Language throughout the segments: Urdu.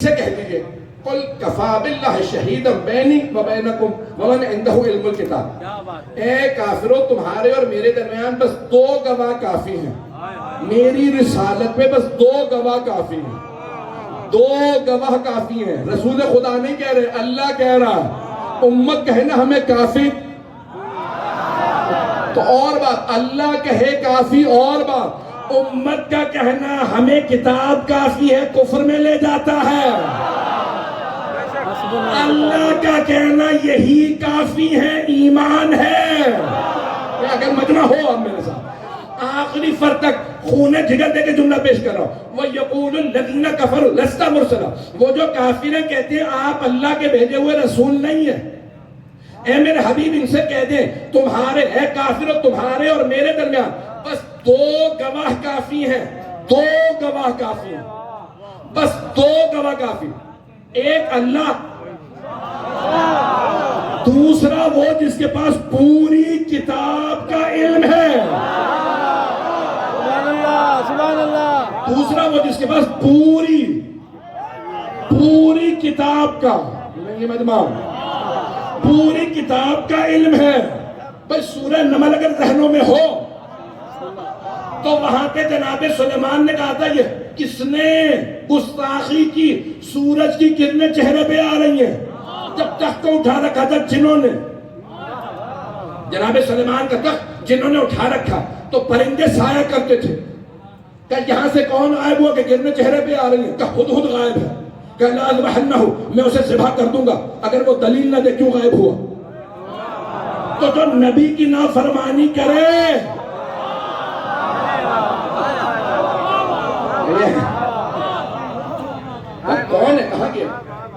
سے کہہ دیجئے قل کفا باللہ شہیدا بینی و بینکم ومن عندہ علم الکتاب، اے کافرو تمہارے اور میرے درمیان بس دو گواہ کافی ہیں، میری رسالت میں بس دو گواہ کافی ہیں، دو گواہ کافی ہیں۔ رسول خدا نہیں کہہ رہے، اللہ کہہ رہا ہے، امت کہے نا ہمیں کافی تو اور بات، اللہ کہے کافی اور بات، امت کا کہنا ہمیں کتاب کافی ہے کفر میں لے جاتا ہے، اللہ کا کہنا یہی کافی ہے ایمان ہے۔ اگر مجمع ہو اب میرے ساتھ آخری فرد تک خونے جگر دے کے جملہ پیش کر رہا ہوں، وَيَقُولُ الَّذِينَ كَفَرُوا لَسْتَ مُرْسَلًا، وہ جو کافر ہیں کہتے ہیں آپ اللہ کے بھیجے ہوئے رسول نہیں ہیں۔ اے میرے حبیب ان سے کہہ دیں تمہارے، اے کافروں تمہارے اور میرے درمیان بس دو گواہ کافی ہیں، دو گواہ کافی ہیں، بس دو گواہ کافی، ایک اللہ، دوسرا وہ جس کے پاس پوری کتاب کا علم ہے، دوسرا وہ جس کے پاس پوری کتاب کا، یہ مجمع پوری کتاب کا علم ہے۔ بھئی سورہ نمل اگر ذہنوں میں ہو تو وہاں پہ جناب سلیمان نے کہا تھا یہ کس نے گستاخی کی، سورج کی کرنیں چہرے پہ آ رہی ہیں، جب تخت کو اٹھا رکھا تھا جنہوں نے، جناب سلیمان کا تخت جنہوں نے اٹھا رکھا تو پرندے سایہ کرتے تھے، کہ یہاں سے کون غائب ہوا کہ کرنیں چہرے پہ آ رہی ہیں، کہ ہدہد غائب ہے، کہ لا اذبحنہ، میں اسے ذبح کر دوں گا اگر وہ دلیل نہ دے کیوں غائب ہوا۔ تو جو نبی کی نافرمانی کرے کون ہے، کہا گیا،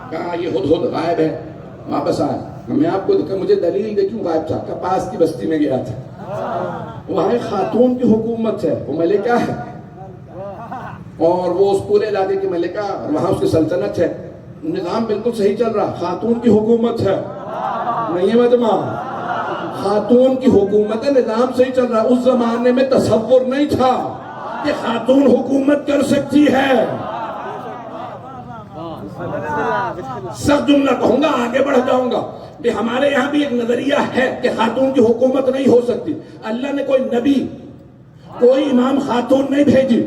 کہا یہ ہدہد غائب ہے، واپس آیا، میں آپ کو دکھا مجھے دلیل دے کیوں غائب تھا، کہ پاس کی بستی میں گیا تھا، وہاں ایک خاتون کی حکومت ہے، وہ ملکہ ہے اور وہ اس پورے علاقے کی ملکہ، اور وہاں اس کی سلطنت ہے، نظام بالکل صحیح چل رہا، خاتون کی حکومت ہے، نہیں ہے مجمع، خاتون کی حکومت ہے، نظام صحیح چل رہا۔ اس زمانے میں تصور نہیں تھا کہ خاتون حکومت کر سکتی ہے۔ سخت جملہ کہوں گا، آگے بڑھ جاؤں گا کہ ہمارے یہاں بھی ایک نظریہ ہے کہ خاتون کی حکومت نہیں ہو سکتی، اللہ نے کوئی نبی، کوئی امام خاتون نہیں بھیجی،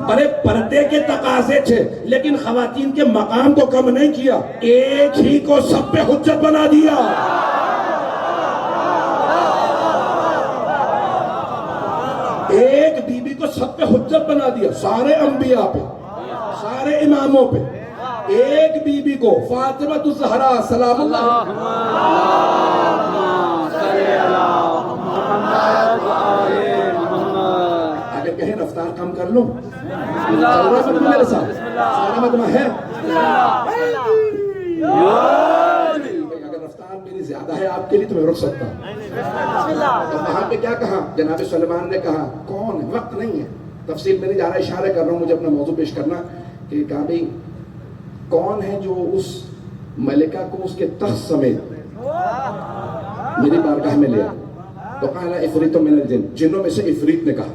بڑے پردے کے تقاضے تھے لیکن خواتین کے مقام کو کم نہیں کیا، ایک ہی کو سب پہ حجت بنا دیا۔ ایک بی بی کو سب پہ حجت بنا دیا، سارے انبیاء پہ، سارے اماموں پہ، ایک بی بی کو، فاطمہ الزہرا سلام اللہ اگر کہیں رفتار کم کر لو، میرے ساتھ سارا مجمع ہے، اگر رفتار میری زیادہ ہے آپ کے لیے تو میں رک سکتا ہوں۔ تو وہاں پہ کیا کہا جناب سلیمان نے، کہا کون ہے، وقت نہیں ہے، تفصیل میں نہیں جا رہا، اشارہ کر رہا ہوں، مجھے اپنا موضوع پیش کرنا، کہ کہا بھئی کون ہے جو اس ملکہ کو اس کے تخت سمیت میری بارگاہ میں لیا، تو قال عفریت من الجن، جنوں میں سے عفریت نے کہا۔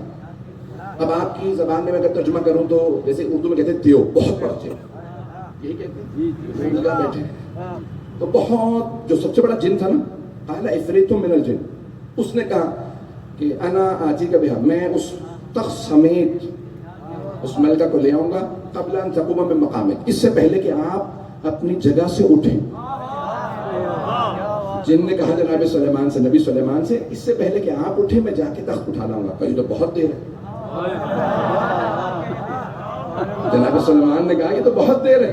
اب آپ کی زبان میں اگر ترجمہ کروں تو جیسے اردو میں کہتے ہیں دیو، بہت بڑا جن، یہی کہتے ہیں بیٹھے، تو بہت جو سب سے بڑا جن تھا نا، قال عفریت من الجن، اس نے کہا کہ انا آتی کا بہا، میں اس تخت سمیت اس ملکہ کو لے آؤں گا، قبل ان تقوم من مقامک، اس سے پہلے کہ آپ اپنی جگہ سے اٹھیں۔ جن نے کہا جناب سلیمان سے، نبی سلیمان سے، اس سے پہلے کہ آپ اٹھیں میں جا کے تخت اٹھا لاؤں گا، کہ یہ تو بہت دیر ہے۔ جناب سلیمان نے کہا یہ تو بہت دیر ہے،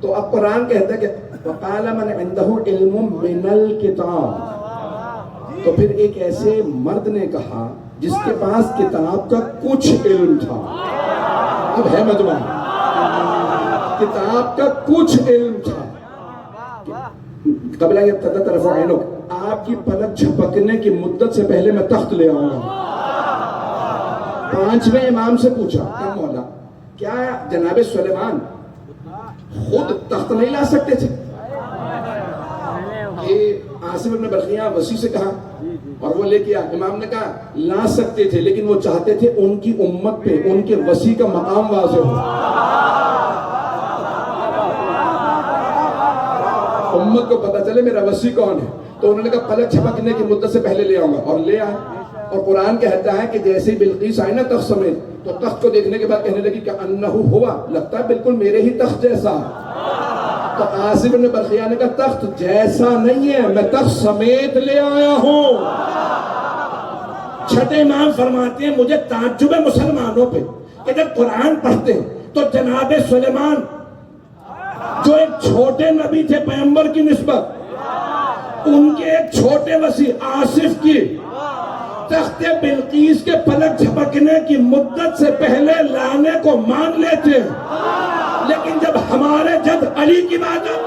تو اب قرآن کہتا ہے کہ وَقَالَ مَنْ عِنْدَهُ عِلْمٌ مِّنَ الْكِتَابِ، تو پھر ایک ایسے مرد نے کہا جس کے پاس کتاب کا کچھ علم تھا، اب ہے مجمع، کتاب کا کچھ علم تھا، قبل ان تطرف عینک، آپ کی پلک جھپکنے کی مدت سے پہلے میں تخت لے آؤں گا۔ پانچویں امام سے پوچھا کہ مولا کیا جناب سلیمان خود تخت نہیں لا سکتے تھے؟ یہ عاصم ابن برقیہ وسیع سے کہا اور وہ لے کے آیا۔ امام نے کہا لا سکتے تھے لیکن وہ چاہتے تھے ان کی امت پہ ان کے وسیع کا مقام واضح ہو۔ امت کو پتہ چلے میرا وصی کون ہے. تو انہوں نے کہا پلک جھپکنے کی مدت سے پہلے لے آؤں گا, اور لے آئے. اور قرآن کہتا ہے کہ جیسے ہی بلقیس آئی نا تخت سمیت, تو تخت کو دیکھنے کے بعد کہنے لگی کہ انہو ہوا, لگتا ہے بالکل میرے ہی تخت جیسا. تو عاصم بن برقیہ نے کہا تخت جیسا نہیں ہے, میں تخت سمیت لے آیا ہوں. چھٹے امام فرماتے ہیں مجھے تعجب ہے مسلمانوں پہ کہ جب قرآن پڑھتے ہیں تو جناب سلیمان جو ایک چھوٹے نبی تھے پیغمبر کی نسبت, ان کے ایک چھوٹے وصی آصف کی تخت بلقیس کے پلک جھپکنے کی مدت سے پہلے لانے کو مان لیتے ہیں. لیکن جب ہمارے جد علی کی بات ہے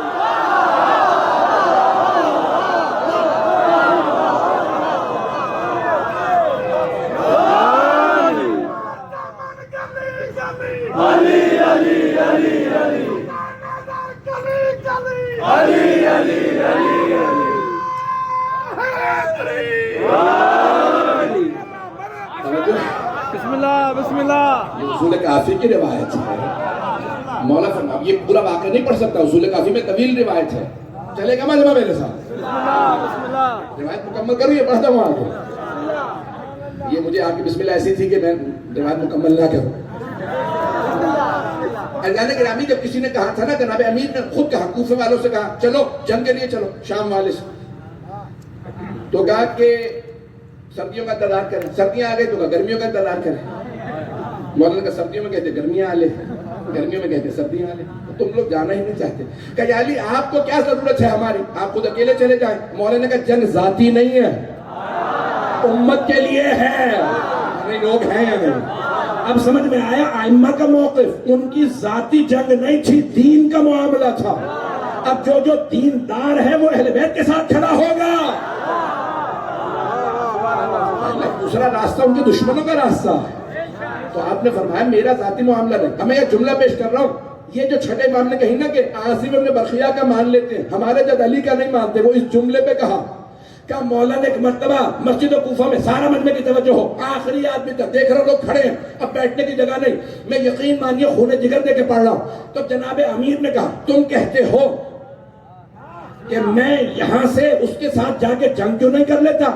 بسم اللہ. یہ اصول کافی کی روایت ہے. مولا فرمایا یہ پورا واقعہ نہیں پڑھ سکتا, اصول کافی میں طویل روایت ہے. چلے گا مجمع میرے ساتھ, روایت مکمل کروں یہ پڑھتا ہوں آگے. یہ مجھے آپ کی بسم اللہ ایسی تھی کہ میں روایت مکمل نہ کروں. عزیزان گرامی جب کسی نے کہا تھا نا, جناب امیر نے خود کہا, کوفے والوں سے کہا چلو جنگ کے لیے چلو, شام والے سے, تو کہا کہ سردیوں کا انتظار کریں. سردیاں آ گئی تو کہا گرمیوں کا انتظار کریں. مولانا کا سردیوں میں کہتے گرمیاں آ لے, گرمیوں میں کہتے سردیاں آ لے. تم لوگ جانا ہی نہیں چاہتے. کہ یا علی آپ کو کیا ضرورت ہے ہماری, آپ خود اکیلے چلے جائیں. مولانا کا جنگ ذاتی نہیں ہے, امت کے لیے ہے. نہیں لوگ ہیں یا نہیں؟ اب سمجھ میں آیا ائمہ کا موقف, ان کی ذاتی جنگ نہیں تھی, دین کا معاملہ تھا. اب جو دیندار ہے وہ اہل بیت کے ساتھ کھڑا ہوگا. دوسرا راستہ ان کے دشمنوں کا راستہ ہے. تو آپ نے فرمایا میرا ذاتی معاملہ نہیں. اب میں یہ جملہ پیش کر رہا ہوں, یہ جو چھٹے امام نے کہی نا کہ عاصم بن برقیہ کا مان لیتے ہیں, ہمارے جد علی کا نہیں مانتے, وہ اس جملے پہ کہا کہ مولانا ایک مرتبہ مسجد کوفہ میں, سارا مجمع کی توجہ ہو, آخری آدمی تک دیکھ رہا ہوں لوگ کھڑے ہیں, اب بیٹھنے کی جگہ نہیں, میں یقین مانیے خون جگر دے کے پڑھ رہا ہوں. تو جناب امیر نے کہا تم کہتے ہو کہ میں یہاں سے اس کے ساتھ جا کے جنگ کیوں نہیں کر لیتا.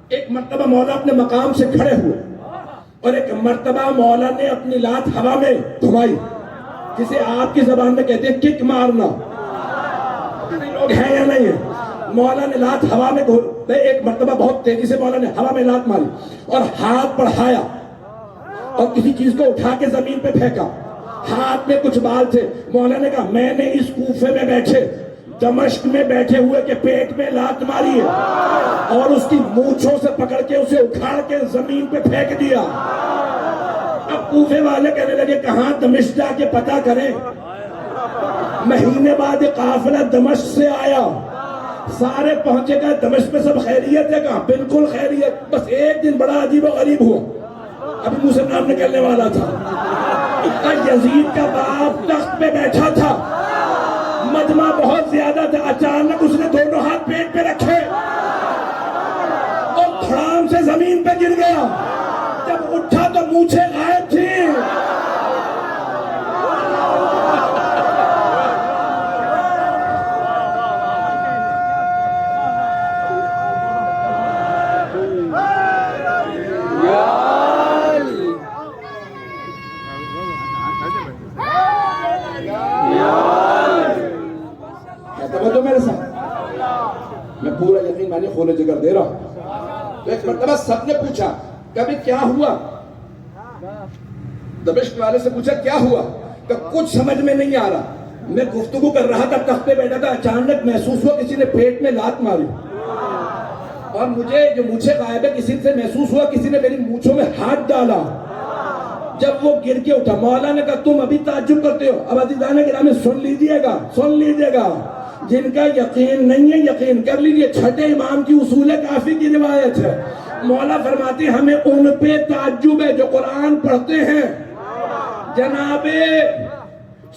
ایک مرتبہ مولا اپنے مقام سے کھڑے ہوئے, اور ایک مرتبہ مولا نے اپنی لات ہوا میں گھمائی, جسے آپ کی زبان میں کہتے ہیں کک مارنا. لوگ ہیں یا نہیں ہیں؟ مولا نے لات ہوا میں ایک مرتبہ بہت تیزی سے مولا نے ہوا میں لات ماری اور ہاتھ بڑھایا اور کسی چیز کو اٹھا کے زمین پہ پھینکا. ہاتھ میں کچھ بال تھے. مولا نے کہا میں نے اس کوفے میں بیٹھے, دمشق میں بیٹھے ہوئے کے پیٹ میں لات ماری ہے, اور اس کی مونچھوں سے پکڑ کے اسے اکھاڑ کے زمین پہ پھینک دیا. اب کوفے والے کہنے لگے کہاں دمشق جا کے پتہ کریں. مہینے بعد ایک قافلہ دمشق سے آیا, سارے پہنچے گئے دمشق میں, سب خیریت ہے, کہاں بالکل خیریت. بس ایک دن بڑا عجیب و غریب ہوا, ابھی منہ سے نام نکلنے والا تھا. یزید کا باپ تخت پہ بیٹھا تھا, مجمع بہت زیادہ تھا, اچانک اس نے دونوں ہاتھ پیٹ پہ رکھے اور دھڑام سے زمین پہ گر گیا. جب اٹھا تو مونچھیں غائب تھی. میرے ساتھ میں پورا یقین مانی خون جگر دے رہا ہوں. تو ایک مرتبہ سب نے پوچھا کبھی کیا ہوا, دمشق والے سے پوچھا کیا ہوا, کہ کچھ سمجھ میں نہیں آ رہا, میں گفتگو کر رہا تھا, تخت پہ بیٹھا تھا, اچانک محسوس ہوا کسی نے پیٹ میں لات ماری, اور مجھے جو مونچھیں غائب ہے کسی سے محسوس ہوا کسی نے میری مونچھوں میں ہاتھ ڈالا. جب وہ گر کے اٹھا, مولا نے کہا تم ابھی تعجب کرتے ہو. اب عزیزان گرامی سن لیجئے گا, جن کا یقین نہیں ہے یقین کر لیجئے. چھٹے امام کی اصول کافی کی روایت ہے. مولا فرماتے ہیں ہمیں ان پہ تعجب ہے جو قرآن پڑھتے ہیں. جناب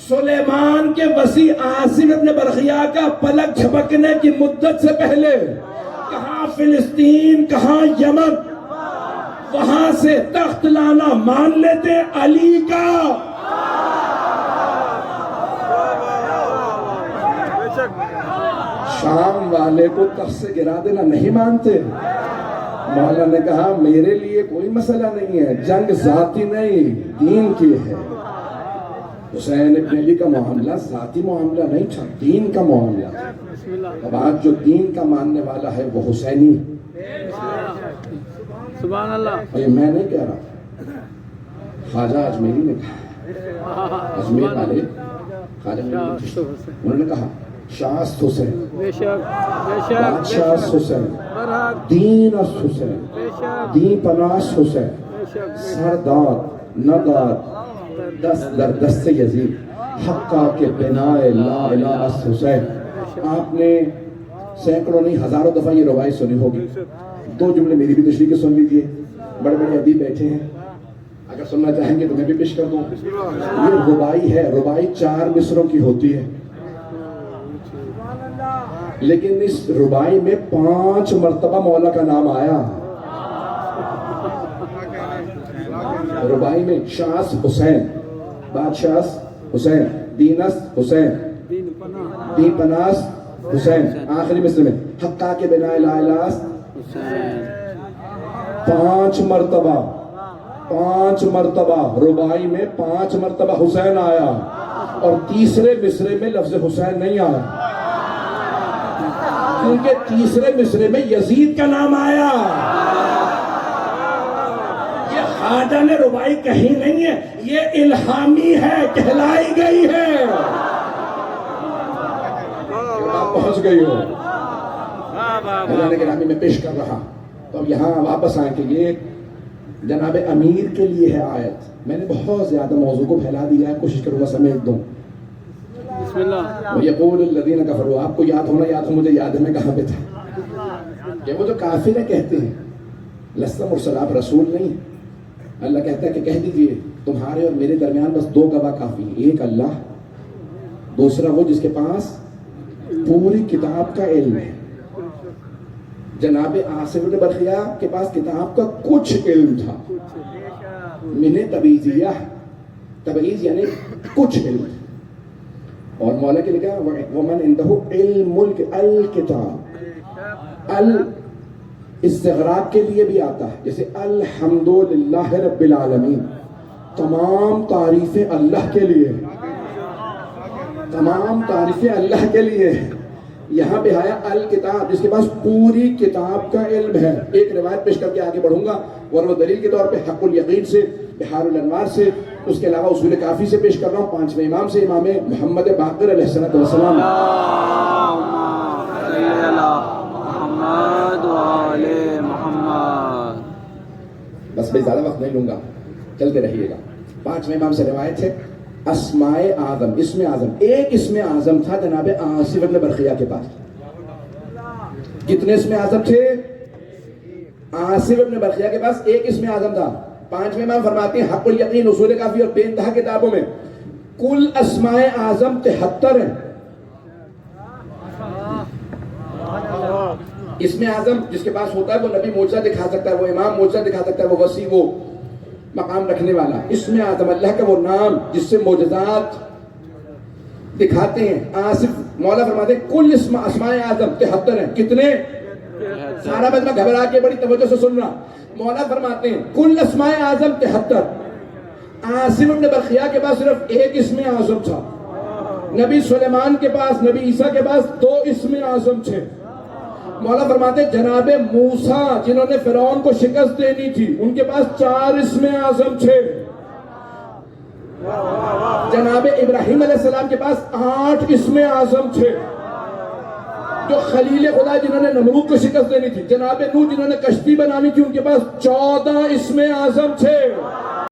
سلیمان کے وصی عاصم بن برقیہ کا پلک جھپکنے کی مدت سے پہلے, کہاں فلسطین کہاں یمن, وہاں سے تخت لانا مان لیتے علی کا. شام والے کو تخت سے گرا دینا نہیں مانتے؟ مولا نے کہا میرے لیے کوئی مسئلہ نہیں ہے، جنگ ذاتی نہیں دین کی ہے۔ حسین ابن علی کا معاملہ ذاتی معاملہ نہیں تھا، دین کا معاملہ تھا۔ اب آج جو دین کا ماننے والا ہے وہ حسینی ہے۔ سبحان اللہ۔ اور یہ میں نہیں کہہ رہا، خواجہ اجمیری نے کہا، اجمیر والے خواجہ انہوں نے کہا شاست حسین، بے شک بے شک بادشاہ حسین، برحق دین اس حسین، بے شک دین پناس حسین، بے شک سرداد نداد دست در دست یزید، حقا کے بنائے لا الہ اس حسین۔ آپ نے سینکڑوں نہیں ہزاروں دفعہ یہ روایت سنی ہوگی، دو جملے میری بھی تشریح کے سن لیجئے، بڑے بڑے ادیب بیٹھے ہیں، اگر سننا چاہیں گے تو میں بھی پیش کر دوں۔ یہ ربائی ہے، ربائی 4 مصروں کی ہوتی ہے، لیکن اس ربائی میں 5 مرتبہ مولا کا نام آیا۔ ربائی میں شاس حسین، بادشاہ حسین، دینس حسین، دین پناہ دین پناس حسین، آخری مصر میں حقا کے بنائے لا الہ حسین۔ 5 مرتبہ، 5 مرتبہ ربائی میں 5 مرتبہ حسین آیا، اور تیسرے مصرے میں لفظ حسین نہیں آیا، کیونکہ تیسرے مصرے میں یزید کا نام آیا۔ یہ خواجہ نے ربائی کہیں نہیں ہے، یہ الہامی ہے، کہلائی گئی ہے۔ آپ پہنچ گئی ہو، اللہ نے گرامی میں پیش کر رہا۔ تو اب یہاں واپس آئیں کہ یہ جناب امیر کے لیے ہے آیت۔ میں نے بہت زیادہ موضوع کو پھیلا دیا ہے، کوشش کروں گا سمیٹ دوں۔ بسم اللہ۔ وَيَقُولُ الَّذِينَ كَفَرُوا، آپ کو یاد ہونا، یاد ہو مجھے یاد ہے میں کہاں پہ تھا، کہ وہ جو کافر کہتے ہیں لست مرسل، آپ رسول نہیں۔ اللہ کہتا ہے کہ کہہ دیجئے تمہارے اور میرے درمیان بس 2 گواہ کافی ہیں، ایک اللہ، دوسرا وہ جس کے پاس پوری کتاب کا علم ہے۔ جناب عاصم بن برقیہ کے پاس کتاب کا کچھ علم تھا، من تبعیضیہ، تبعیض یعنی کچھ علم تھا، اور مولا کے لکھا ومن عنده علم الکتاب، استغراق کے لیے بھی آتا ہے، جیسے الحمدللہ رب العالمین، تمام تعریفیں اللہ کے لیے، تمام تعریفیں اللہ کے لیے۔ یہاں پہ آیا الکتاب، جس کے پاس پوری کتاب کا علم ہے۔ ایک روایت پیش کر کے آگے بڑھوں گا، ورنہ دلیل کے طور پہ حق الیقین سے، بحار الانوار سے، اس کے علاوہ اصول کافی سے پیش کر رہا ہوں، 5ویں امام سے، امام محمد باقر علیہ السلام۔ بس بھائی زیادہ وقت نہیں لوں گا، چلتے رہیے گا۔ 5ویں امام سے روایت ہے، اسماء اعظم، اسم اعظم، ایک اسم اعظم تھا جناب عاصم بن برقیہ کے پاس۔ کتنے اسم اعظم تھے؟ عاصم بن برقیہ کے پاس ایک اسم اعظم تھا۔ 5ویں امام فرماتے ہیں حق الیقین، اصول کافی اور بے انتہا کتابوں میں کل اسماء اعظم 73 ہیں۔ اسم اعظم جس کے پاس ہوتا ہے وہ نبی معجزہ دکھا سکتا ہے، وہ امام معجزہ دکھا سکتا ہے، وہ وسیع، وہ مقام رکھنے والا۔ اسم اعظم اللہ کا وہ نام جس سے معجزات دکھاتے ہیں۔ آصف مولا فرماتے ہیں کل اسماء اعظم 73 ہیں۔ کتنے؟ سارا مجمع گھبرا کے بڑی توجہ سے سن رہا۔ مولا فرماتے ہیں کل اسماء اعظم 73۔ عاصم بن برقیہ کے پاس صرف ایک اسم اعظم تھا۔ نبی سلیمان کے پاس، نبی عیسیٰ کے پاس 2 اسم اعظم تھے۔ مولا فرماتے ہیں جناب موسیٰ جنہوں نے فرعون کو شکست دینی تھی، ان کے پاس 4 اسم اعظم تھے۔ جناب ابراہیم علیہ السلام کے پاس 8 اسم اعظم تھے۔ جو خلیل خدا جنہوں نے نمرود کو شکست دینی تھی، جناب نوح جنہوں نے کشتی بنانی تھی، ان کے پاس 14 اسم اعظم تھے۔